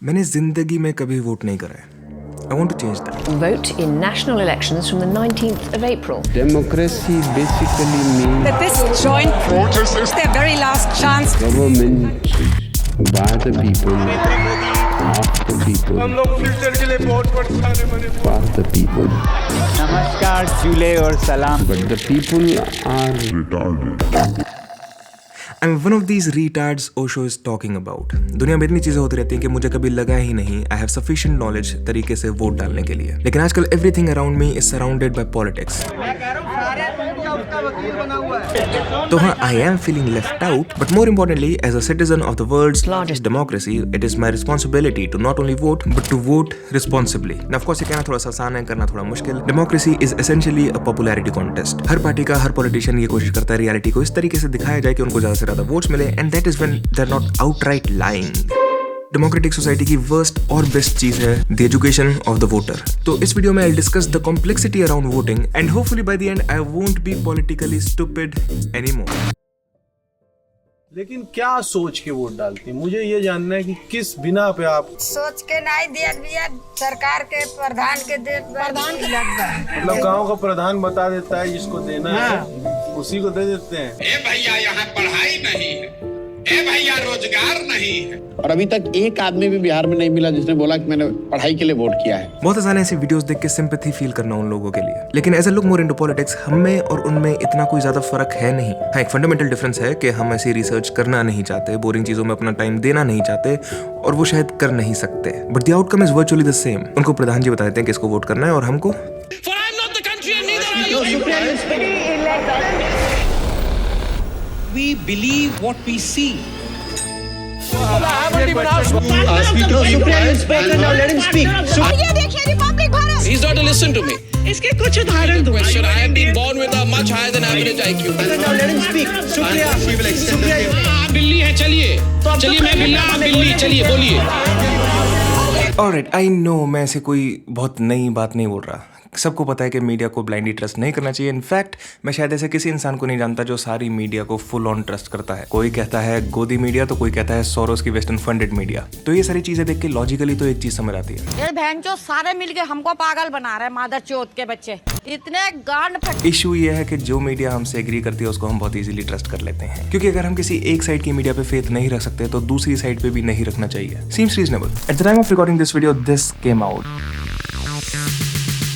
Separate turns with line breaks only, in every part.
मैंने जिंदगी में कभी वोट नहीं करा है। I want to change that.
Vote in national elections from the 19th of April.
Democracy basically means
that this joint protest is their very last chance.
government by the people, of the people,
हम लोग future के लिए बहुत परेशान हैं।
for the people.
नमस्कार, जुले और सलाम।
But the people are retarded.
I'm one of these retards Osho is talking about. दुनिया में इतनी चीजें होती रहती हैं कि मुझे कभी लगा ही नहीं I have sufficient knowledge तरीके से वोट डालने के लिए। लेकिन आजकल everything around me is surrounded by politics. तो हाँ, I am feeling left out, but more importantly, as a citizen of the world's largest democracy, it is my responsibility to not only vote, but to vote responsibly. Now, of course, ये कहना थोड़ा सा आसान है, करना थोड़ा मुश्किल। Democracy is essentially a popularity contest. Her party का हर पॉलिटिशियन ये कोशिश करता है रियलिटी को इस तरीके से दिखाया जाए कि उनको ज्यादा से ज्यादा वोट्स मिले, and that is when they're not outright lying. Democratic society की वर्स्ट और बेस्ट चीज है the education of the voter. तो इस वीडियो में I discuss the complexity around voting and hopefully by the and I won't be politically stupid anymore.
लेकिन क्या सोच के वोट डालती है, मुझे ये जानना है कि किस बिना पे आप
सोच के नहीं दिया दिया सरकार के प्रधान के प्रधान के लगता है।
मतलब गांव का प्रधान बता देता है जिसको देना है उसी को दे देते हैं।
ए भैया यहाँ पढ़ाई नहीं है, ए भैया रोजगार नहीं है।
और अभी तक एक आदमी भी बिहार में नहीं मिला जिसने बोला कि मैंने पढ़ाई के लिए वोट किया है।
बहुत आसान है ऐसी वीडियोस देख के सिंपैथी फील करना उन लोगों के लिए, लेकिन as a look more into politics हम में और उनमें इतना कोई ज्यादा फर्क है नहीं। हाँ, एक फंडामेंटल डिफरेंस है कि हम ऐसी रिसर्च करना नहीं चाहते, बोरिंग चीजों में अपना टाइम देना नहीं चाहते और वो शायद कर नहीं सकते, but the outcome is virtually the same. उनको प्रधान जी बता देते हैं किसको वोट करना है और हमको
We believe what we see. He's not to listen to me.
इसके कुछ उदाहरण दो।
Question: I have been born with a much higher than average IQ. आप बिल्ली है, चलिए चलिए, मैं बिल्ला, आप बिल्ली, चलिए बोलिए।
ऑलराइट, आई नो मैं ऐसे कोई बहुत नई बात नहीं बोल रहा। सबको पता है कि मीडिया को ब्लाइंडली ट्रस्ट नहीं करना चाहिए। इनफैक्ट मैं शायद ऐसे किसी इंसान को नहीं जानता जो सारी मीडिया को फुल ऑन ट्रस्ट करता है। कोई कहता है गोदी मीडिया तो कोई कहता है सोरोस की वेस्टर्न फंडेड मीडिया। तो ये सारी चीजें देख के लॉजिकली तो एक चीज समझ आती है,
ये बहनचोद सारे मिलके हमको पागल बना रहे हैं, मादर चोद के बच्चे इतने गांड फट।
इशू ये है कि जो मीडिया हमसे एग्री करती है उसको हम बहुत इजीली ट्रस्ट कर लेते हैं, क्योंकि अगर हम किसी एक साइड की मीडिया पे फेथ नहीं रख सकते तो दूसरी साइड पे भी नहीं रखना चाहिए। Seems reasonable. At the time of recording this video this came out.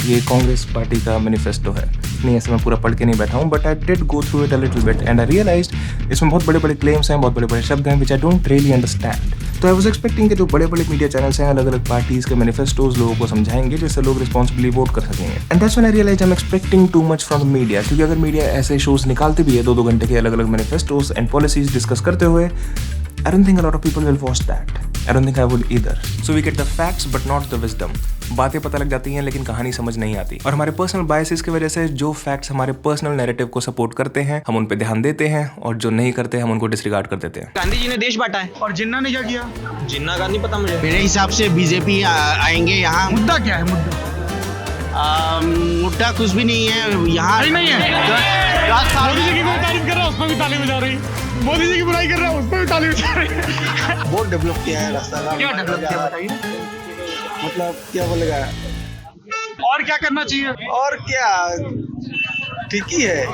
ये कांग्रेस पार्टी का मैनिफेस्टो है। नहीं, ऐसे मैं पूरा पढ़ के नहीं बैठा हूँ, but I did go through it a little bit and I realized इसमें बहुत बड़े बड़े क्लेम्स हैं, बहुत बड़े बड़े शब्द हैं which I don't really understand. तो आई वाज एक्सपेक्टिंग कि जो बड़े बड़े मीडिया चैनल्स हैं अलग अलग पार्टीज के मैनिफेस्टोज लोगों को समझाएंगे जिससे लोग रिस्पॉन्सिबली वोट कर सकेंगे। And that's when I realize I am expecting too much from the media, क्योंकि अगर मीडिया ऐसे शोज निकालते भी है 2-2 घंटे के अलग अलग मैनिफेस्टोज एंड पॉलिसीज डिस्कस करते हुए, I don't think a lot of people will watch that. I don't think I would either. So we get the facts but not the wisdom. बातें पता लग जाती हैं लेकिन कहानी समझ नहीं आती, और हमारे पर्सनल बायसेस की वजह से जो फैक्ट्स हमारे पर्सनल नैरेटिव को सपोर्ट करते हैं हम उन पे ध्यान देते हैं, और जो नहीं करते हम उनको डिसरिगार्ड कर देते हैं।
गांधी जी ने देश बांटा है और जिन्ना ने क्या किया? जिन्ना का नहीं पता मुझे।
मेरे हिसाब से बीजेपी आएंगे यहाँ।
मुद्दा क्या है? मुद्दा
मुद्दा कुछ भी नहीं है यहाँ।
नहीं है। मोदी जी की कोई तारीफ कर रहा है उसमें भी ताली बजा रही, मोदी जी की बुराई कर रहा है उसमें भी ताली बजा रही।
बहुत डेवलप किया है रास्ता का।
क्या डेवलप किया बताइए?
मतलब क्या बोलेगा,
और क्या करना चाहिए?
और क्या, ठीक ही है।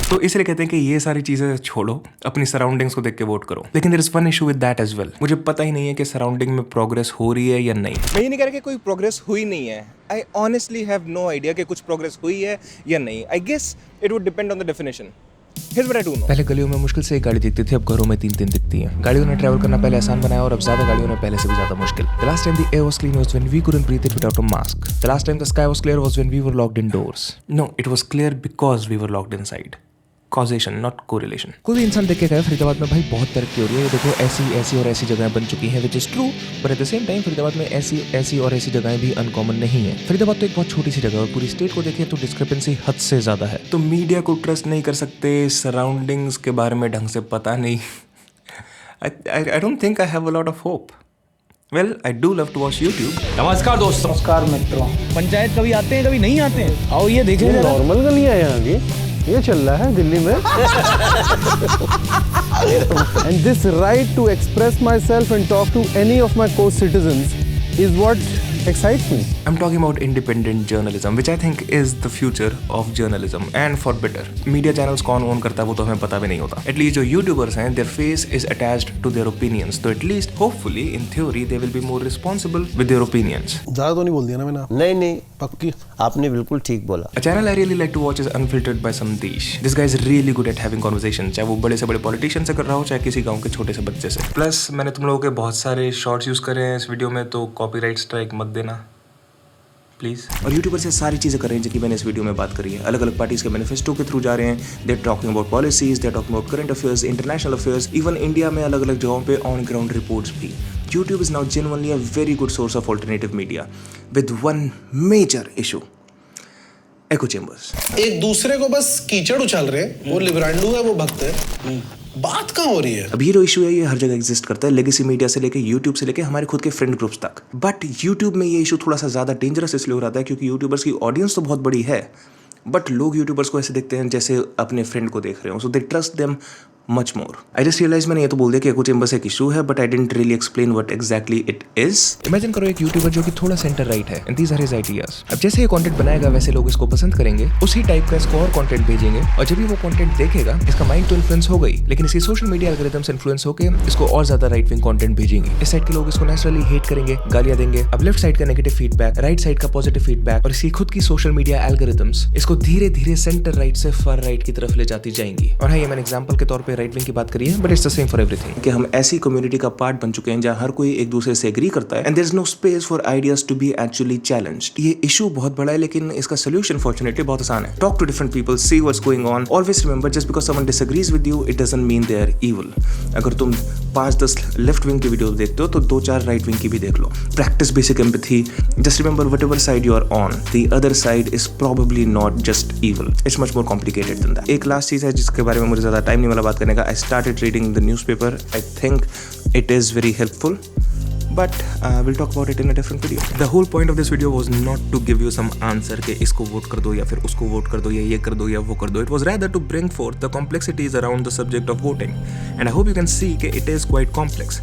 तो इसलिए कहते हैं कि ये सारी चीजें छोड़ो, अपनी सराउंडिंग्स को देख के वोट करो। लेकिन there is one issue with that as well. मुझे पता ही नहीं है कि सराउंडिंग में प्रोग्रेस हो रही है या नहीं। मैं ये नहीं कह रहा कि कोई प्रोग्रेस हुई नहीं है। I honestly have no idea कि कुछ प्रोग्रेस हुई है या नहीं। I guess it would depend on the definition. Here's what I do know. पहले गलियों में मुश्किल से एक गाड़ी दिखती थी, अब घरों में 3-3 दिखती हैं। गाड़ियों ने ट्रैवल करना पहले आसान बनाया और अब ज्यादा गाड़ियों ने पहले से भी ज्यादा मुश्किल। The last time the air was clean was when we couldn't breathe it without a mask. The last time the sky was clear was when we were locked indoors. No, it was clear because we were locked inside. Causation, not correlation. कोई भी इंसान देख के कहे फरीदाबाद में भाई बहुत तरक्की हो रही है, ये देखो ऐसी और ऐसी जगहें बन चुकी हैं, which is true, but at the same time Faridabad में ऐसी और ऐसी जगहें भी अनकॉमन नहीं है। फरीदाबाद तो एक बहुत छोटी सी जगह है और पूरी स्टेट को देखें तो डिस्क्रिपेंसी हद से ज्यादा है। तो मीडिया को ट्रस्ट नहीं कर सकते, सराउंडिंग्स के बारे में ढंग से पता नहीं। I don't think I have a lot of hope. Well, I do love to watch YouTube.
नमस्कार दोस्तों।
नमस्कार मित्रों।
पंचायत कभी आते हैं कभी नहीं आते हैं, आओ ये देखें।
नॉर्मल गलियां हैं यहाँ की।
ये चल रहा है दिल्ली में and this right to express myself and talk to any of my co-citizens is what excites me.
I'm talking about independent journalism, which I think is the future of journalism, and for better. Media channels कौन own करता है वो तो हमें पता भी नहीं होता. At least जो YouTubers हैं, their face is attached to their opinions. So at least, hopefully, in theory, they will be more responsible with their opinions.
ज़्यादा तो नहीं बोल दिया ना मैंने?
नहीं नहीं,
पक्की
आपने बिल्कुल ठीक बोला.
A channel I really like to watch is Unfiltered by Sandesh. This guy is really good at having conversation. चाहे वो बड़े से बड़े politician से कर रहा हो, चाहे किसी गांव के छोटे से बच्चे से. Plus मैंने तुम लोगों के बहुत सारे shorts use करे हैं इस वीडियो में, तो copyright strike मत देना प्लीज. और यूट्यूबर से सारी चीजें कर रहे हैं जिनकी मैंने इस वीडियो में बात करी है. अलग अलग पार्टीज के मैनिफेस्टो के थ्रू जा रहे हैं. They are talking about policies, they are talking about current affairs, international affairs, even India में अलग अलग जगहों पे ऑन ग्राउंड रिपोर्ट्स भी. YouTube is now genuinely a very good source of alternative media with one major issue. Echo chambers.
एक दूसरे को बस कीचड़ उछाल रहे हैं. वो लिब्रांडू है, वो भक्त है. बात कहाँ हो रही है?
अब ये जो इशू है ये हर जगह एग्जिस्ट करता है, लेगेसी मीडिया से लेके यूट्यूब से लेके हमारे खुद के फ्रेंड ग्रुप्स तक. बट यूट्यूब में ये इशू थोड़ा सा ज्यादा डेंजरस इसलिए हो रहा है क्योंकि यूट्यूबर्स की ऑडियंस तो बहुत बड़ी है, बट लोग यूट्यूबर्स को ऐसे देखते हैं जैसे अपने फ्रेंड को देख रहे हो. So they trust them much more. I just realized मैंने ये तो बोल दिया कि एको चेंबर्स एक इशू है, but I didn't really explain what exactly it is. Imagine करो एक यूट्यूबर जो कि थोड़ा सेंटर राइट है, and these are his ideas. अब जैसे ये कंटेंट बनाएगा वैसे लोग इसको पसंद करेंगे, उसी टाइप का इसको और कंटेंट भेजेंगे, और जब भी वो कंटेंट देखेगा इसका माइंड तो इन्फ्लुएंस हो गई, लेकिन इसकी सोशल मीडिया एल्गोरिथम्स इन्फ्लुएंस होकर इसको और ज्यादा राइट विंग कंटेंट भेजेंगे. इस साइड के लोग इसको नेचुरली हेट करेंगे, गालियां देंगे. अब लेफ्ट साइड का नेगेटिव फीडबैक, राइट साइड का पॉजिटिव फीडबैक, और इसकी खुद की सोशल मीडिया एल्गोरिथम्स इसको धीरे धीरे सेंटर राइट से फार राइट की तरफ ले जाती जाएंगी. और हाँ, ये मैंने एग्जांपल के तौर पे राइट विंग की बात करी है, but it's the same for everything कि हम ऐसी कम्युनिटी का पार्ट बन चुके हैं जहां हर कोई एक दूसरे से एग्री करता है, and there is no space for ideas to be actually challenged. ये इशू बहुत बड़ा है, लेकिन इसका सोल्यूशन फॉर्चुनेटली बहुत आसान है. Talk to different people, see what's going on. Always remember, just because someone disagrees with you it doesn't mean they are evil. अगर तुम 5-10 लेफ्ट विंग की वीडियो देखते हो तो 2-4 राइट विंग की भी देख लो. Practise basic empathy. Just remember, whatever side you are on, the other side is probably not just evil. It's much more complicated than that. एक लास्ट चीज है जिसके बारे में मुझे ज्यादा टाइम नहीं मिला बात करने का. I started reading the newspaper. I think it is very helpful, but we'll talk about it in a different video. The whole point of this video was not to give you some answer कि इसको vote कर दो या फिर उसको vote कर दो या ये कर दो या वो कर दो. It was rather to bring forth the complexities around the subject of voting, and I hope you can see कि it is quite complex.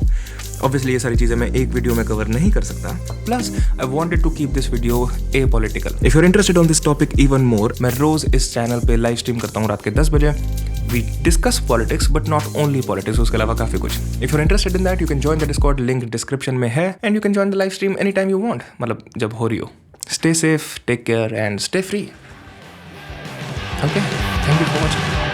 Obviously ये सारी चीजें मैं एक वीडियो में कवर नहीं कर सकता. Plus I wanted to keep this video apolitical. If you're interested on this topic even more, मैं रोज इस चैनल पे लाइव स्ट्रीम करता हूँ रात के 10 बजे. We discuss politics, but not only politics. उसके अलावा काफी कुछ. If you're interested in that, you can join the Discord. Link description में है, and you can join the live stream anytime you want. मतलब जब हो रही हो. Stay safe, take care, and stay free. Okay. Thank you for watching.